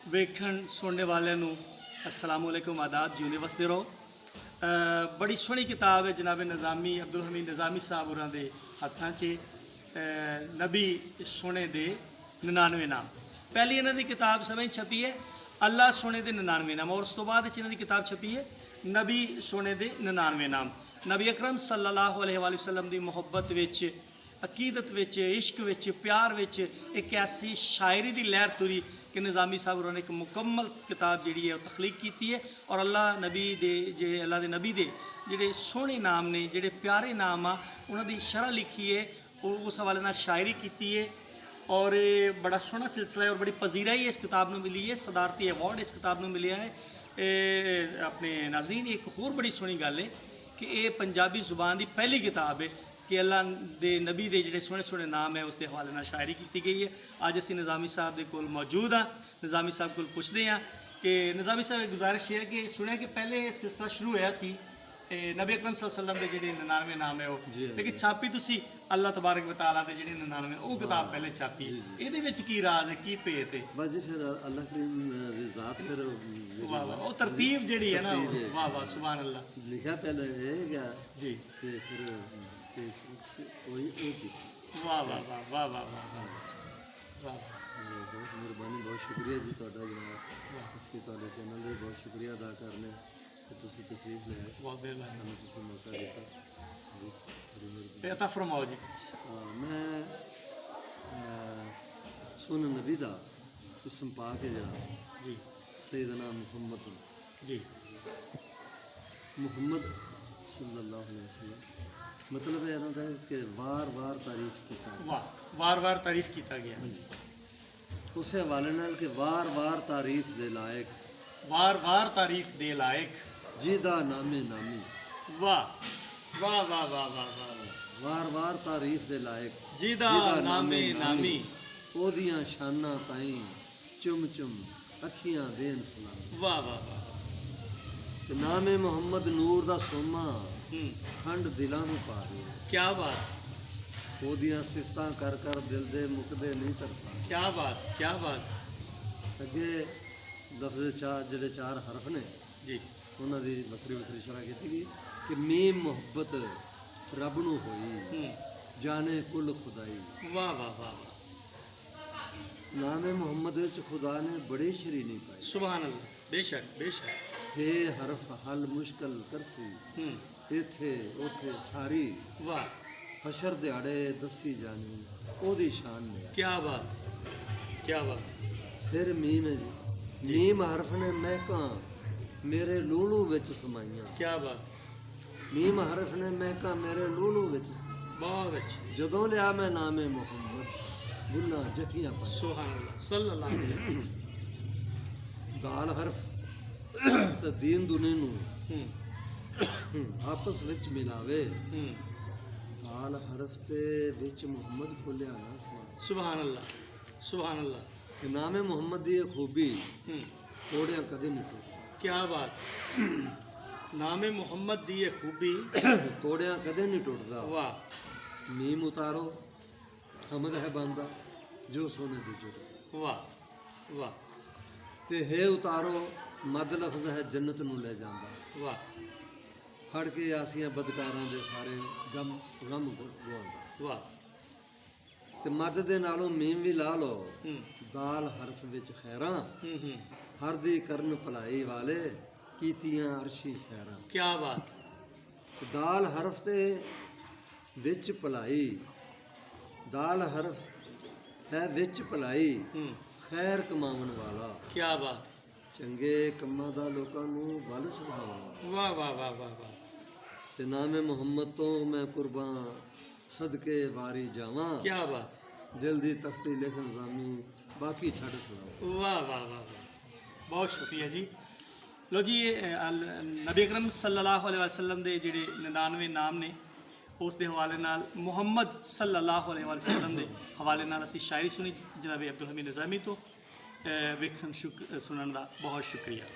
वेखण सुनने वाले अस्सलामुअलैकुम आदाब जीने वसते रहो। बड़ी सोहनी किताब है जनाब निज़ामी अब्दुल हमीद निज़ामी साहब होरां दे हत्थां च नबी सोने दे 99 नाम। पहली इन्हां दी किताब समय छपी है अल्लाह सोने दे 99 नाम और उस तो बाद इन्हां दी किताब छपी है नबी सोने दे 99 नाम। नबी अकरम सल्लल्लाहु अलैहि वसल्लम दी मुहब्बत विच अकीदत विच इश्क विच प्यार विच एक ऐसी शायरी दी लहर तुरी कि निज़ामी साहब उन्होंने एक मुकम्मल किताब जी है तख्लीक की है और अल्लाह नबी दे जे अल्लाह के नबी दे जोड़े सोहने नाम ने जोड़े प्यारे नाम आ उन्होंने शरह लिखी है उस हवाले नाल शायरी की है और बड़ा सोहना सिलसिला है और बड़ी पजीराई इस किताब में मिली है। सदारती अवार्ड इस किताब में मिले है। अपने नाज़रीन एक होर बड़ी सोहनी गल है कि ये पंजाबी जुबान की पहली किताब है कि अल्लाह दे नबी दे जोड़े सोहने सोहने नाम है उसके हवाले नाल शायरी की गई है। अज असीं निज़ामी साहब के कोल मौजूद हाँ। निज़ामी साहब को पुछते हैं कि निज़ामी साहब गुजारिश है कि सुनिया कि पहले सिलसिला शुरू होया सी नबी अकरम सल्लल्लाहु अलैहि वसल्लम के जोड़े 99 नाम है वो लेकिन छापी तुसी अल्लाह तबारक व तआला के जोड़े 99 वो किताब पहले छापी ये विच की राज है की भेत है? बस जी फिर अल्लाह की ज़ात फिर वाह वाह वो तरतीब जी है ना वाह वाह सुभान अल्लाह लिखा पहले है क्या जी ते फिर वही वाह वाह वाह वाह वाह वाह वाह वाह बहुत मेहरबानी बहुत शुक्रिया जी तुहाडा जनाब इसके तुहाडे चैनल का बहुत शुक्रिया अदा करने कि तुसी तशरीफ ले आए बहुत मेहरबानी सानू तुसी मौका दिता जी बड़ी मेहरबानी अता फरमाओ जी। मैं सुन नबी दा इसम पाक है जरा जी सैयदना मुहम्मद जी मुहम्मद सल्लल्लाहु अलैहि वसल्लम मतलब है ना कि वार वार तारीफ की वाह वार वार तारीफ किया गया उस हवाले नाल कि वार वार तारीफ दे लायक वार वार तारीफ दे लायक जिदा नामे नामी वाह वाह वाह वाह वाह वाह वार वार तारीफ दे लायक जिदा नामे नामी ओदियां शाना ताई चुम चुम अखियां देन सलाम वाह वाह वाह ते नामे मुहम्मद नूर दा सोमा खंड दिलां नूं पा दे क्या बात ओदियां सिफतां कर कर दिल दे मुकदे नहीं तरसा क्या बात अगे लफ्ज़ जिहड़े चार हरफ ने जी उन्हां दी वक्री वक्री शरह की गई कि मीम मुहब्बत रब नूं होई जाने कुल खुदाई वाह वाह वाह नामे मुहम्मद विच खुदा ने बड़ी शरीनी पाई सुभान अल्लाह बेशक बेशक हे हरफ हल मुश्किल करसी इथे उथे सारी वाह हशर दिहाड़े दसी जानी ओदी शान ने क्या बात फिर मीम है जी मीम हरफ ने महका मेरे लूलू विच समाइयां क्या बात मीम हरफ ने महका मेरे लूलू विच बहुत अच्छी जदों लिया मैं नामे मुहम्मद बुल्ला जफियां पर सुभान अल्लाह सल्लल्लाहु अलैहि वसल्लम दाल हरफ ते दीन दुनिया नूं आपस विच मिलावे दाल हरफ ते विच मुहम्मद खोलिया ना सुभान अल्लाह नामे मुहम्मद दी खूबी तोड़िया कदे नहीं टूट क्या बात नामे मुहम्मद दी खूबी तोड़िया कदे नहीं टूटदा वाह मीम उतारो हमद है बंदा जो सोने दी जुड़ वाह वाह ते है उतारो मद लफ्ज़ है जन्नत नूं ले जांदा वाह फड़ के आसियां बदकारां दे सारे गम गवांदा वाह ते मद दे नालों मीम भी ला लो दाल हरफ विच खैरां हर दी करन भलाई वाले कीतियां अरशी सैरां क्या बात दाल हरफ ते विच भलाई दाल हरफ है विच भलाई खैर कमावन वाला क्या बात चंगे कम्मां दा लोकां नूं वल सखावन वाह वाह वाह वाह वाह ते नामे मुहम्मद तो मैं कुर्बान सदके वारी जावां क्या बात दिल दी तख्ती लिखन जामी बाकी छड़ सुनाओ वाह वाह वाह वाह बहुत शुक्रिया जी। लो जी नबी अकरम सल्लल्लाहु अलैहि वसल्लम दे जिहड़े 99 नाम ने उस दे हवाले नाल मुहम्मद सल्लल्लाहु अलैहि वसल्लम दे हवाले नाल असी शायरी सुनी जनाब अब्दुल हमीद निज़ामी तो वेखन सुनन दा बहुत शुक्रिया।